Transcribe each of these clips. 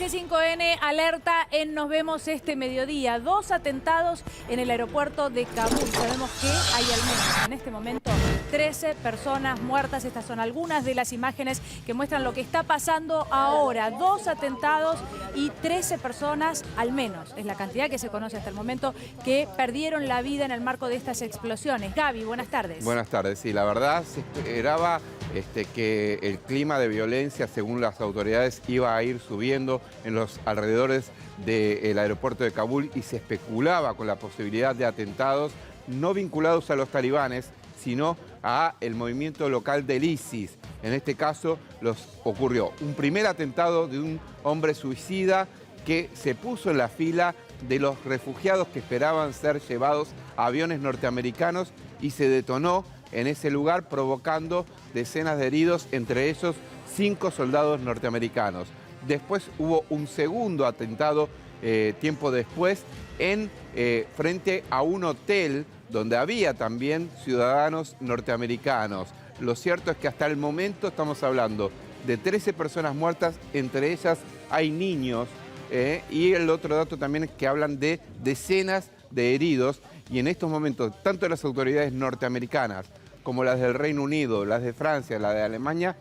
ABC5N alerta en Nos Vemos este mediodía. 2 atentados en el aeropuerto de Kabul. Sabemos que hay al menos en este momento 13 personas muertas. Estas son algunas de las imágenes que muestran lo que está pasando ahora. 2 atentados y 13 personas al menos. Es la cantidad que se conoce hasta el momento que perdieron la vida en el marco de estas explosiones. Gaby, buenas tardes. Buenas tardes. Sí, la verdad se esperaba que el clima de violencia, según las autoridades, iba a ir subiendo en los alrededores del aeropuerto de Kabul y se especulaba con la posibilidad de atentados no vinculados a los talibanes, sino a el movimiento local del ISIS. En este caso ocurrió un primer atentado de un hombre suicida que se puso en la fila de los refugiados que esperaban ser llevados a aviones norteamericanos y se detonó en ese lugar provocando decenas de heridos, entre ellos 5 soldados norteamericanos. Después hubo un segundo atentado tiempo después frente a un hotel donde había también ciudadanos norteamericanos. Lo cierto es que hasta el momento estamos hablando de 13 personas muertas, entre ellas hay niños, y el otro dato también es que hablan de decenas de heridos, y en estos momentos tanto las autoridades norteamericanas como las del Reino Unido, las de Francia, las de Alemania,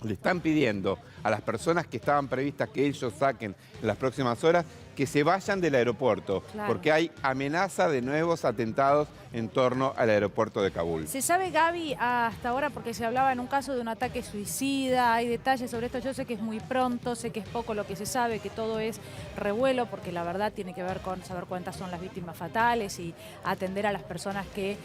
le están pidiendo a las personas que estaban previstas que ellos saquen en las próximas horas que se vayan del aeropuerto, claro, porque hay amenaza de nuevos atentados en torno al aeropuerto de Kabul. ¿Se sabe, Gaby, hasta ahora, porque se hablaba en un caso de un ataque suicida, hay detalles sobre esto? Yo sé que es muy pronto, sé que es poco lo que se sabe, que todo es revuelo, porque la verdad tiene que ver con saber cuántas son las víctimas fatales y atender a las personas que,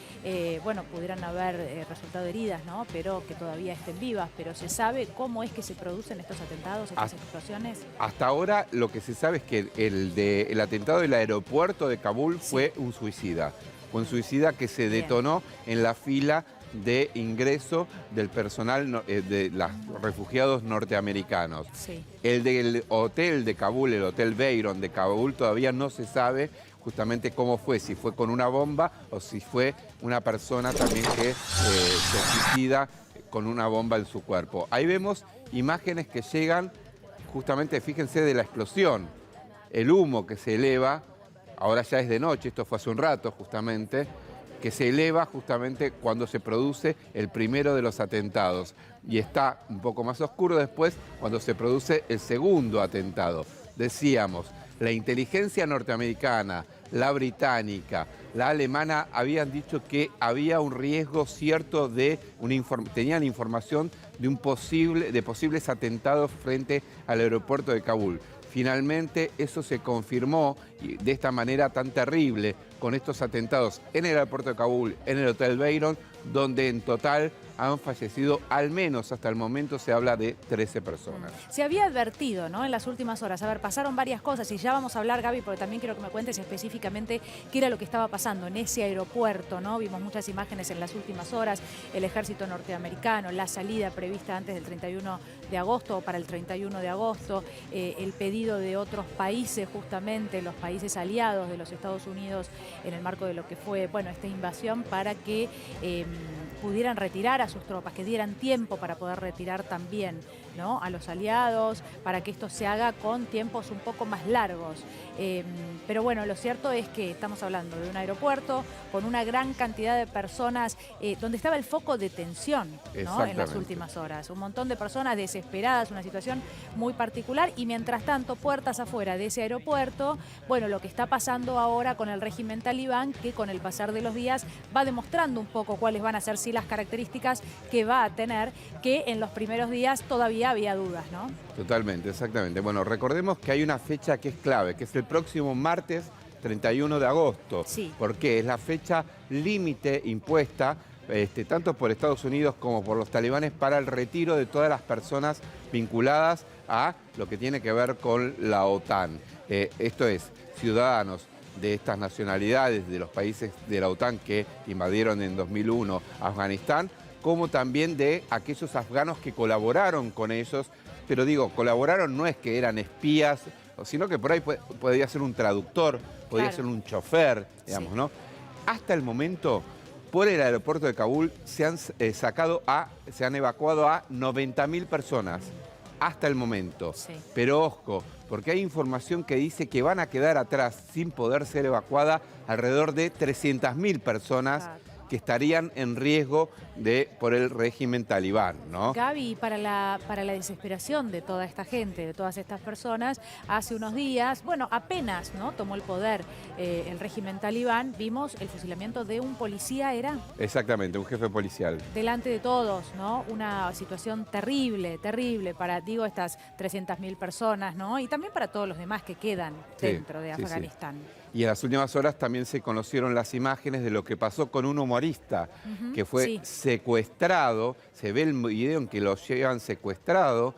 bueno, pudieran haber resultado heridas, ¿no? Pero que todavía estén vivas. Pero ¿se sabe cómo es que se producen estos atentados, estas explosiones? Hasta ahora lo que se sabe es que el atentado del aeropuerto de Kabul fue un suicida. Fue un suicida que se detonó en la fila de ingreso del personal de los refugiados norteamericanos. Sí. El del hotel de Kabul, el Hotel Beiron de Kabul, todavía no se sabe justamente cómo fue, si fue con una bomba o si fue una persona también que se suicida con una bomba en su cuerpo. Ahí vemos imágenes que llegan justamente, fíjense, de la explosión. El humo que se eleva, ahora ya es de noche, esto fue hace un rato justamente, que se eleva justamente cuando se produce el primero de los atentados. Y está un poco más oscuro después cuando se produce el segundo atentado. Decíamos, la inteligencia norteamericana, la británica, la alemana habían dicho que había un riesgo cierto tenían información de posibles atentados frente al aeropuerto de Kabul. Finalmente eso se confirmó de esta manera tan terrible con estos atentados en el aeropuerto de Kabul, en el Hotel Beiron, donde en total han fallecido, al menos hasta el momento se habla de 13 personas. Se había advertido, ¿no?, en las últimas horas. A ver, pasaron varias cosas y ya vamos a hablar, Gaby, porque también quiero que me cuentes específicamente qué era lo que estaba pasando en ese aeropuerto, ¿no? Vimos muchas imágenes en las últimas horas, el ejército norteamericano, la salida prevista antes del 31 de agosto o para el 31 de agosto, el pedido de otros países, justamente los países aliados de los Estados Unidos en el marco de lo que fue, bueno, esta invasión, para que pudieran retirar a sus tropas, que dieran tiempo para poder retirar también, ¿no?, a los aliados, para que esto se haga con tiempos un poco más largos. Pero bueno, lo cierto es que estamos hablando de un aeropuerto con una gran cantidad de personas, donde estaba el foco de tensión, ¿no?, en las últimas horas. Un montón de personas desesperadas, una situación muy particular, y mientras tanto, puertas afuera de ese aeropuerto, bueno, lo que está pasando ahora con el régimen talibán, que con el pasar de los días va demostrando un poco cuáles van a ser sí las características que va a tener, que en los primeros días todavía había dudas, ¿no? Totalmente, exactamente. Bueno, recordemos que hay una fecha que es clave, que es el próximo martes 31 de agosto. Sí. Porque es la fecha límite impuesta tanto por Estados Unidos como por los talibanes para el retiro de todas las personas vinculadas a lo que tiene que ver con la OTAN. Esto es, ciudadanos de estas nacionalidades, de los países de la OTAN que invadieron en 2001 Afganistán, como también de aquellos afganos que colaboraron con ellos. Pero digo, colaboraron no es que eran espías, sino que por ahí podía ser un traductor, podía ser un chofer, digamos, sí, ¿no? Hasta el momento, por el aeropuerto de Kabul se han evacuado a 90.000 personas. hasta el momento. Sí. Pero ojo, porque hay información que dice que van a quedar atrás sin poder ser evacuadas alrededor de 300.000 personas que estarían en riesgo por el régimen talibán, ¿no? Gaby, para la desesperación de toda esta gente, de todas estas personas, hace unos días, bueno, apenas, ¿no?, tomó el poder el régimen talibán, vimos el fusilamiento de un policía, ¿era? Exactamente, un jefe policial. Delante de todos, ¿no? Una situación terrible, terrible para, digo, estas 300.000 personas, ¿no? Y también para todos los demás que quedan dentro de Afganistán. Y en las últimas horas también se conocieron las imágenes de lo que pasó con un humorista que fue secuestrado. Se ve el video en que lo llevan secuestrado,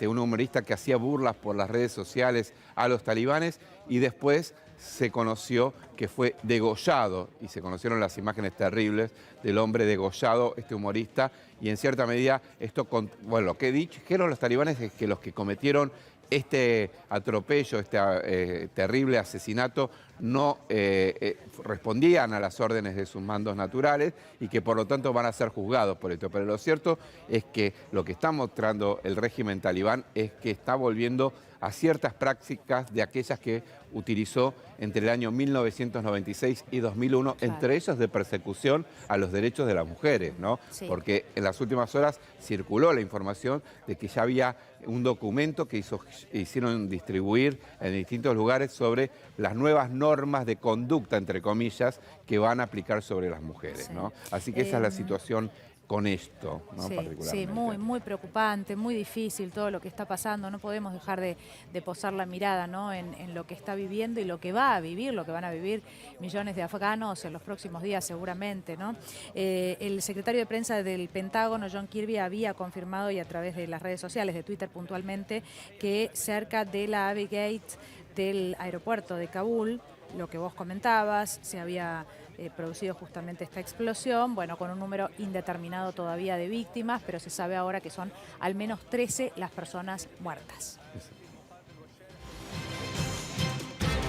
un humorista que hacía burlas por las redes sociales a los talibanes, y después se conoció que fue degollado, y se conocieron las imágenes terribles del hombre degollado, este humorista, y en cierta medida esto, bueno, lo que dijeron los talibanes es que los que cometieron este atropello, este terrible asesinato, no respondían a las órdenes de sus mandos naturales y que por lo tanto van a ser juzgados por esto. Pero lo cierto es que lo que está mostrando el régimen talibán es que está volviendo a ciertas prácticas de aquellas que utilizó entre el año 1996 y 2001, entre ellas de persecución a los derechos de las mujeres, ¿no? Sí. Porque en las últimas horas circuló la información de que ya había un documento que hicieron distribuir en distintos lugares sobre las nuevas normas de conducta, entre comillas, que van a aplicar sobre las mujeres, ¿no? Así que esa es la situación con esto, ¿no? Particularmente. Sí, muy, muy preocupante, muy difícil todo lo que está pasando. No podemos dejar de posar la mirada, ¿no?, en lo que está viviendo y lo que va a vivir, lo que van a vivir millones de afganos en los próximos días seguramente, ¿no? El secretario de prensa del Pentágono, John Kirby, había confirmado, y a través de las redes sociales, de Twitter puntualmente, que cerca de la Abbey Gate del aeropuerto de Kabul, lo que vos comentabas, se había producido justamente esta explosión, bueno, con un número indeterminado todavía de víctimas, pero se sabe ahora que son al menos 13 las personas muertas.